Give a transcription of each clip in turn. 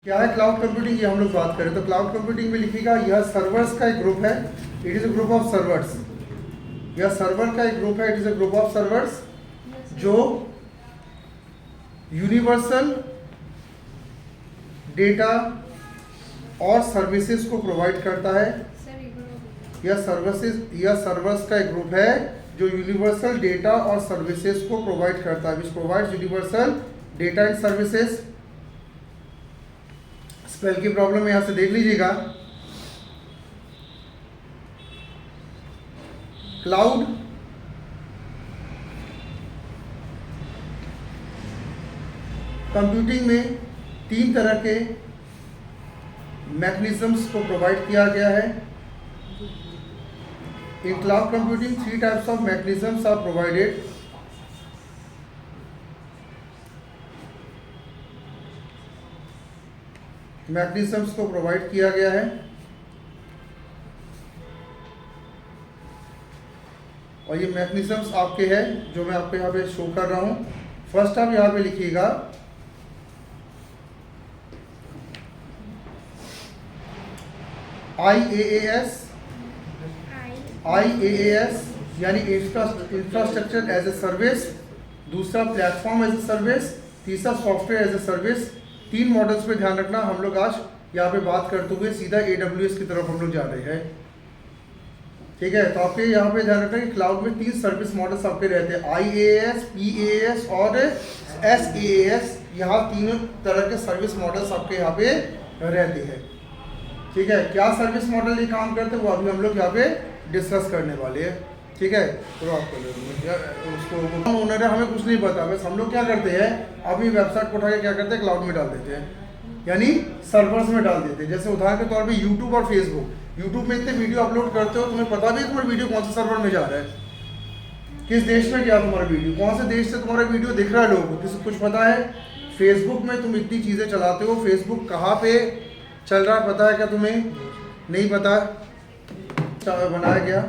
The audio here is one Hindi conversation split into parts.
क्या है क्लाउड कंप्यूटिंग, ये हम लोग बात करें तो क्लाउड कंप्यूटिंग में लिखिएगा यह सर्वर्स का एक ग्रुप है, it is a group of servers. यह सर्वर का एक ग्रुप है, it is a group of servers जो यूनिवर्सल डेटा और सर्विसेज को प्रोवाइड करता है। यह सर्वर्स का एक ग्रुप है जो यूनिवर्सल डेटा और सर्विसेज को प्रोवाइड करता है, which provides universal data and services. Spell की प्रॉब्लम यहां से देख लीजिएगा। क्लाउड कंप्यूटिंग में 3 तरह के मैकेनिज्म्स को प्रोवाइड किया गया है। In cloud computing, 3 types of mechanisms are provided. Mechanisms को प्रोवाइड किया गया है और ये मैकेनिज्म्स आपके हैं जो मैं आपको यहाँ पे शो कर रहा हूँ। फर्स्ट आप यहाँ पे लिखिएगा IaaS यानी इंफ्रास्ट्रक्चर एज ए सर्विस, दूसरा प्लेटफॉर्म एज ए सर्विस, तीसरा software as a service. 3 models पे ध्यान रखना। हम लोग आज यहाँ पे बात करते हुए सीधा AWS की तरफ हम लोग जा रहे हैं, ठीक है। तो आपके यहाँ पे ध्यान रखना कि क्लाउड में 3 सर्विस मॉडल्स आपके रहते हैं, IaaS, PaaS और SaaS। यहाँ 3 तरह के सर्विस मॉडल्स आपके यहाँ पे रहते हैं, ठीक है। क्या सर्विस मॉडल ये काम करते हैं वो अभी हम लोग यहाँ पे डिस्कस करने वाले हैं, ठीक है। तो आपको उसको ओनर है, हमें कुछ नहीं पता, बस हम लोग क्या करते हैं अपनी वेबसाइट को उठा के क्या करते हैं क्लाउड में डाल देते हैं, यानी सर्वर्स में डाल देते हैं। जैसे उदाहरण के तौर पे यूट्यूब और फेसबुक, यूट्यूब में इतने वीडियो अपलोड करते हो, तुम्हें पता भी है तुम्हारा वीडियो कौन से सर्वर में जा रहा है, किस देश में गया तुम्हारा वीडियो, कौन से देश से तुम्हारा वीडियो दिख रहा है लोगों को, किसी कुछ पता है। फेसबुक में तुम इतनी चीज़ें चलाते हो, फेसबुक कहाँ पे चल रहा है पता है क्या तुम्हें? नहीं पता, बनाया गया।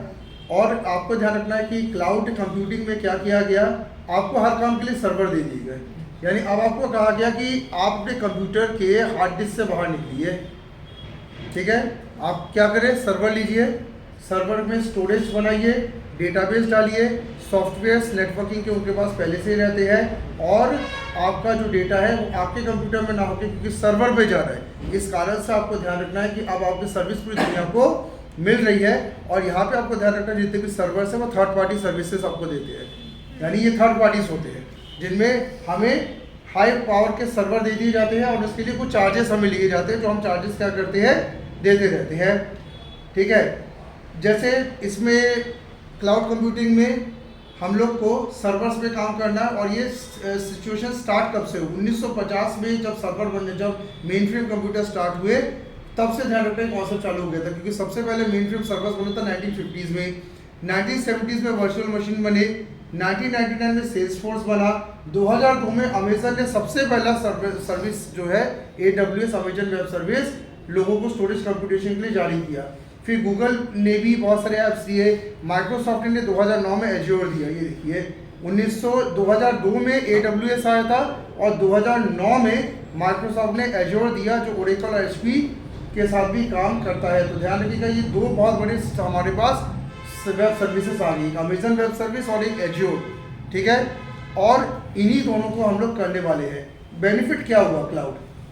और आपको ध्यान रखना है कि क्लाउड कंप्यूटिंग में क्या किया गया, आपको हर काम के लिए सर्वर दे दिए गए। यानी अब आपको कहा गया कि आप अपने कंप्यूटर के हार्ड डिस्क से बाहर निकलिए, ठीक है। आप क्या करें, सर्वर लीजिए, सर्वर में स्टोरेज बनाइए, डेटाबेस डालिए, सॉफ्टवेयर्स नेटवर्किंग के उनके पास पहले से ही रहते हैं और आपका जो डेटा है वो आपके कंप्यूटर में ना होकर क्योंकि सर्वर पे जा रहा है। इस कारण से आपको ध्यान रखना है कि अब आपकी सर्विस पूरी दुनिया को मिल रही है। और यहाँ पे आपको ध्यान रखना है जितने भी सर्वर्स हैं वो थर्ड पार्टी सर्विसेज आपको देते हैं, यानी ये थर्ड पार्टीज होते हैं जिनमें हमें हाई पावर के सर्वर दे दिए जाते हैं और उसके लिए कुछ चार्जेस हमें लिए जाते हैं जो हम चार्जेस क्या करते हैं देते रहते हैं, ठीक है। जैसे इसमें क्लाउड कंप्यूटिंग में हम लोग को सर्वर्स में काम करना है और ये सिचुएशन स्टार्ट कब से हुई, 1950 में जब सर्वर बनने, जब मेन फ्रेम कंप्यूटर स्टार्ट हुए तब से ध्यान रखना कॉन्सेप्ट चालू हो गया था। क्योंकि सबसे पहले मेन फ्रेम सर्वर्स बना था 1950s में, 1970s में वर्चुअल मशीन बने, 1999 में सेल्सफोर्स बना, 2002 में अमेजन ने सबसे पहला सर्विस जो है AWS अमेजन वेब सर्विस लोगों को स्टोरेज कंप्यूटेशन के लिए जारी किया। फिर गूगल ने भी बहुत सारे ऐप्स दिए, माइक्रोसॉफ्ट ने 2009 में एज्योर दिया। ये देखिए 2002 में AWS आया था और 2009 में माइक्रोसॉफ्ट ने एज्योर दिया जो ओरेकल और HP के साथ भी काम करता है। तो ध्यान रखिएगा ये 2 बहुत बड़े हमारे पास वेब सर्विसेज आ गई, अमेजन वेब सर्विस और एक एज्योर, ठीक है। और इन्हीं दोनों को हम लोग करने वाले हैं। बेनिफिट क्या हुआ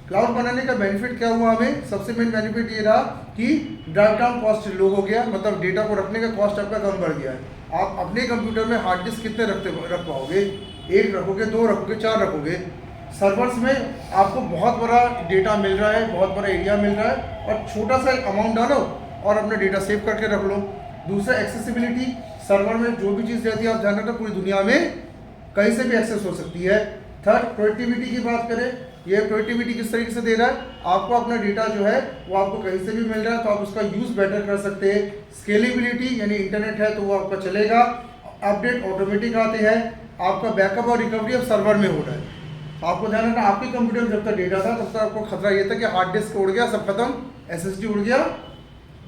क्लाउड बनाने का बेनिफिट क्या हुआ हमें? सबसे मेन बेनिफिट ये रहा कि ड्राइव डाउन कॉस्ट लो हो गया, मतलब डेटा को रखने का कॉस्ट आपका कम बढ़ गया है। आप अपने कंप्यूटर में हार्ड डिस्क कितने रख पाओगे? 1 रखोगे, 2 रखोगे, 4 रखोगे। सर्वर्स में आपको बहुत बड़ा डेटा मिल रहा है, बहुत बड़ा एरिया मिल रहा है और छोटा सा एक अमाउंट डालो और अपना डेटा सेव करके रख लो। दूसरा एक्सेसिबिलिटी, सर्वर में जो भी चीज़ रहती है आप ध्यान रखना पूरी दुनिया में कहीं से भी एक्सेस हो सकती है। थर्ड, प्रोडक्टिविटी की बात करें, ये प्रोडक्टिविटी किस तरीके से दे रहा है, आपको अपना डेटा जो है वो आपको कहीं से भी मिल रहा है तो आप उसका यूज़ बेटर कर सकते हैं। स्केलेबिलिटी, यानी इंटरनेट है तो वो आपका चलेगा, अपडेट ऑटोमेटिक आते हैं, आपका बैकअप और रिकवरी अब सर्वर में हो रहा है। आपको ध्यान रखना आपके कंप्यूटर में जब तक डेटा था तब तक आपको खतरा ये था कि हार्ड डिस्क उड़ गया, सब खत्म, SSD उड़ गया,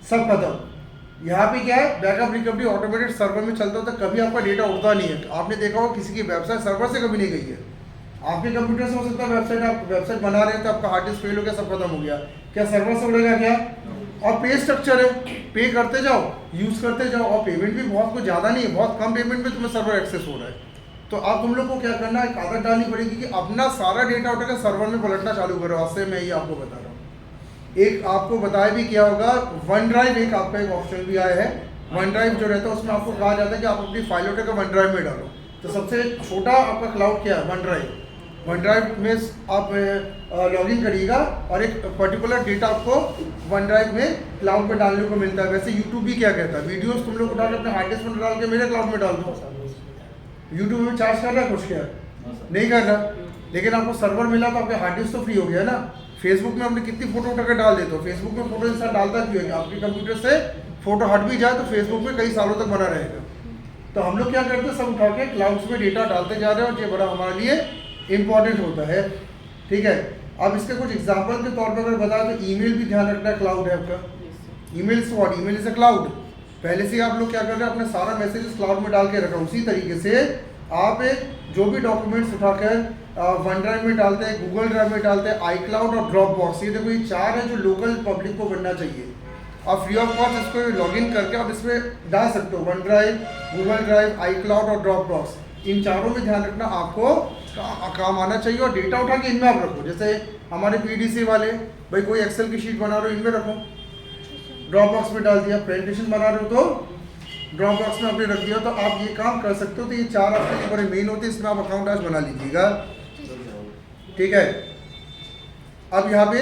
सब खत्म। यहाँ पे क्या है, बैकअप रिकवरी ऑटोमेटेड सर्वर में चलता था, कभी आपका डेटा उड़ता नहीं है। आपने देखा होगा किसी की वेबसाइट सर्वर से कभी नहीं गई है, आपके कंप्यूटर से हो सकता है वेबसाइट, आप वेबसाइट बना रहे हैं तो आपका हार्ड डिस्क फेल हो गया, सब खत्म हो गया, क्या सर्वर से उड़ेगा क्या? और पे स्ट्रक्चर है, पे करते जाओ, यूज़ करते जाओ, और पेमेंट भी बहुत कुछ ज़्यादा नहीं है, बहुत कम पेमेंट में तुम्हें सर्वर एक्सेस हो रहा है। तो अब तुम लोग को क्या करना है, एक आदत डालनी पड़ेगी कि अपना सारा डेटा उठाकर सर्वर में पलटना चालू करो। आज से मैं ये आपको बता रहा हूँ। एक आपको बताया भी क्या होगा, वन ड्राइव एक आपका एक ऑप्शन भी आया है। वन ड्राइव जो रहता है उसमें आपको कहा जाता है कि आप अपनी फाइल उठाकर वन ड्राइव में डालो। तो सबसे छोटा आपका क्लाउड क्या है? One drive. वन ड्राइव में आप लॉगिन करिएगा और एक पर्टिकुलर डेटा आपको वन ड्राइव में क्लाउड में डालने को मिलता है। वैसे यूट्यूब भी क्या कहता है, वीडियोस तुम लोग उठाकर अपने हार्ड डिस्क में डाल के मेरे क्लाउड में डाल दो। यूट्यूब में चार्ज कर रहा है कुछ क्या? नहीं कर रहा, लेकिन आपको सर्वर मिला तो आपके हार्ड डिस्क तो फ्री हो गया ना। फेसबुक में आपने कितनी फोटो उठाकर डाल देते हो, फेसबुक में फोटो इंसान डालता क्यों है? आपके कंप्यूटर से फोटो हट भी जाए तो फेसबुक में कई सालों तक बना रहेगा। तो हम लोग क्या करते हैं, सब उठा के क्लाउड्स में डेटा डालते जा रहे हैं और ये बड़ा हमारे लिए इंपॉर्टेंट होता है। ठीक है, अब इसके कुछ एग्जाम्पल के तौर पर अगर बताएं तो ईमेल भी ध्यान रखना, क्लाउड है आपका। Email is what? Email is a cloud. पहले से आप लोग क्या कर रहे हैं, अपने सारा मैसेजेस क्लाउड में डाल के रखा। उसी तरीके से आप जो भी डॉक्यूमेंट्स उठाकर वन ड्राइव में डालते हैं, गूगल ड्राइव में डालते हैं, आई क्लाउड और ड्रॉप बॉक्स, ये देखो ये चार है जो लोकल पब्लिक को बनना चाहिए। आप फ्री ऑफ कॉस्ट इसको लॉगिन करके आप इसमें डाल सकते हो, वन ड्राइव, गूगल ड्राइव, आई क्लाउड और ड्रॉप बॉक्स। इन चारों में ध्यान रखना आपको काम आना चाहिए और डेटा उठा के इनमें आप रखो। जैसे हमारे पीडीसी वाले भाई कोई एक्सेल की शीट बना रहे हो इनमें रखो, ड्रॉप बॉक्स में डाल दिया। प्रेजेंटेशन बना रहे हो तो ड्रॉप बॉक्स में आपने रख दिया। तो आप ये काम कर सकते हो। तो ये चार आपके लिए बड़े मेन होते हैं, इसमें आप अकाउंट आज बना लीजिएगा। ठीक है, अब यहाँ पे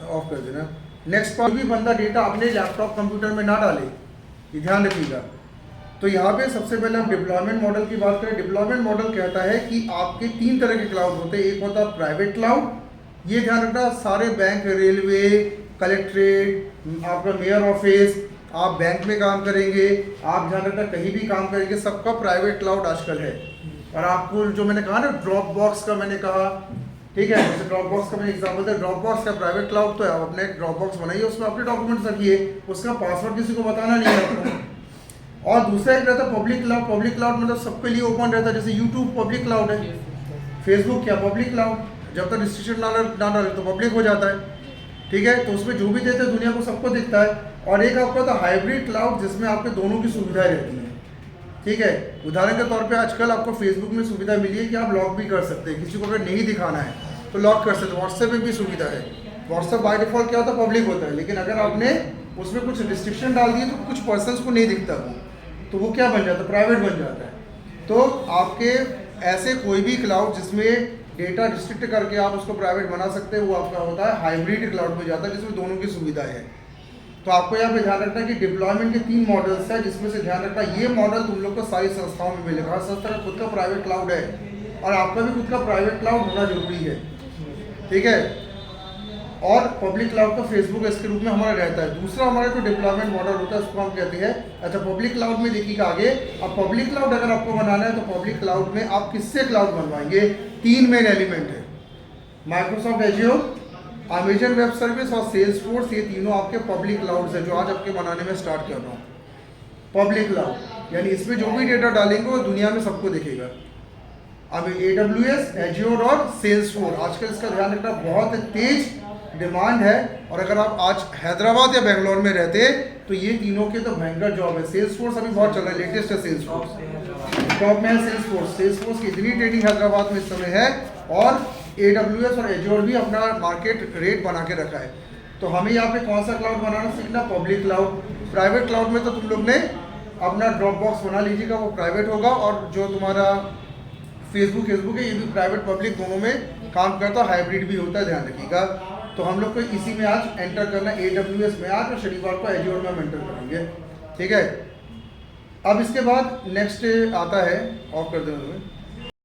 ऑफ कर देना। नेक्स्ट पर भी बंदा डेटा अपने लैपटॉप कंप्यूटर में ना डाले, ये ध्यान रखिएगा। तो यहाँ पे सबसे पहले हम डिप्लॉयमेंट मॉडल की बात करें। डिप्लॉयमेंट मॉडल कहता है कि आपके तीन तरह के क्लाउड होते हैं। एक होता है प्राइवेट क्लाउड, ये ध्यान रखना सारे बैंक, रेलवे, कलेक्ट्रेट, आपका मेयर ऑफिस, आप बैंक में काम करेंगे, आप ध्यान रखना कहीं भी काम करेंगे, सबका प्राइवेट क्लाउड आजकल है। और आपको जो मैंने कहा ना ड्रॉप बॉक्स का मैंने कहा, ठीक है, जैसे ड्रॉप बॉक्स का मैंने एग्जाम्पल दिया, ड्रॉप बॉक्स का प्राइवेट क्लाउड तो है। आप अपने एक ड्रॉप बॉक्स बनाइए, उसमें अपने डॉक्यूमेंट्स रखिए, उसका पासवर्ड किसी को बताना नहीं है आपको। और दूसरा एक रहता है पब्लिक क्लाउड। पब्लिक क्लाउड मतलब सबके लिए ओपन रहता है, जैसे यूट्यूब पब्लिक क्लाउड है, फेसबुक क्या पब्लिक क्लाउड, जब तक रिस्ट्रिक्शन ना डाले तो पब्लिक हो जाता है। ठीक है, तो उसमें जो भी देते हैं दुनिया को सबको दिखता है। और एक आपका था हाइब्रिड क्लाउड, जिसमें आपके दोनों की सुविधाएं रहती हैं। ठीक है, उदाहरण के तौर पे आजकल आपको फेसबुक में सुविधा मिली है कि आप लॉक भी कर सकते हैं, किसी को अगर नहीं दिखाना है तो लॉक कर सकते हैं। व्हाट्सएप में भी सुविधा है। व्हाट्सएप बाय डिफॉल्ट क्या होता है, पब्लिक होता है, लेकिन अगर आपने उसमें कुछ रिस्ट्रिक्शन डाल दिए तो कुछ पर्सनस को नहीं दिखता तो वो क्या बन जाता है, प्राइवेट बन जाता है। तो आपके ऐसे कोई भी क्लाउड जिसमें डेटा रिस्ट्रिक्ट करके आप उसको प्राइवेट बना सकते हैं, वो आपका होता है हाइब्रिड क्लाउड में जाता है, जिसमें दोनों की सुविधाएं है। तो आपको यहाँ पे ध्यान रखना है कि डिप्लॉयमेंट के 3 मॉडल्स हैं, जिसमें से ध्यान रखना ये मॉडल तुम लोग को सारी संस्थाओं में मिलेगा। हर संस्था का खुद का प्राइवेट क्लाउड है और आपका भी खुद का प्राइवेट क्लाउड होना जरूरी है। ठीक है, और पब्लिक क्लाउड तो फेसबुक इसके रूप में हमारा रहता है। दूसरा हमारा जो डिप्लॉयमेंट मॉडल होता है उसको हम कहते हैं, अच्छा पब्लिक क्लाउड में देखिएगा आगे। अब पब्लिक क्लाउड अगर आपको बनाना है तो पब्लिक क्लाउड में आप किससे क्लाउड बनवाएंगे? 3 मेन एलिमेंट है, Microsoft azure, Amazon web service और सेल्सफोर्स। ये तीनों आपके पब्लिक क्लाउड्स हैं जो आज आपके बनाने में स्टार्ट कर रहा हूँ। पब्लिक क्लाउड यानी इसमें जो भी डेटा डालेंगे वो दुनिया में सबको दिखेगा। अब AWS, एज्योर और सेल्सफोर्स, आजकल इसका ध्यान रखना बहुत तेज डिमांड है। और अगर आप आज हैदराबाद या बेंगलोर में रहते तो ये तीनों के तो भयंकर जॉब है। सेल्सफोर्स अभी बहुत चल रहा है, लेटेस्ट है सेल्सफोर्स, टॉप में है सेल्सफोर्स। सेल्सफोर्स की इतनी ट्रेडिंग हैदराबाद में इस समय है और AWS और एज्योर भी अपना मार्केट रेट बना के रखा है। तो हमें यहाँ पे कौन सा क्लाउड बनाना सीखना, पब्लिक क्लाउड। प्राइवेट क्लाउड में तो तुम लोग ने अपना ड्रॉप बॉक्स बना लीजिएगा, वो प्राइवेट होगा। और जो तुम्हारा फेसबुक है ये भी प्राइवेट पब्लिक दोनों में काम करता है, हाइब्रिड भी होता है, ध्यान रखिएगा। तो हम लोग को इसी में आज एंटर करना है, AWS में आज, और शनिवार को एज्योर में हम एंटर करेंगे। ठीक है, अब इसके बाद नेक्स्ट आता है, ऑफ कर दें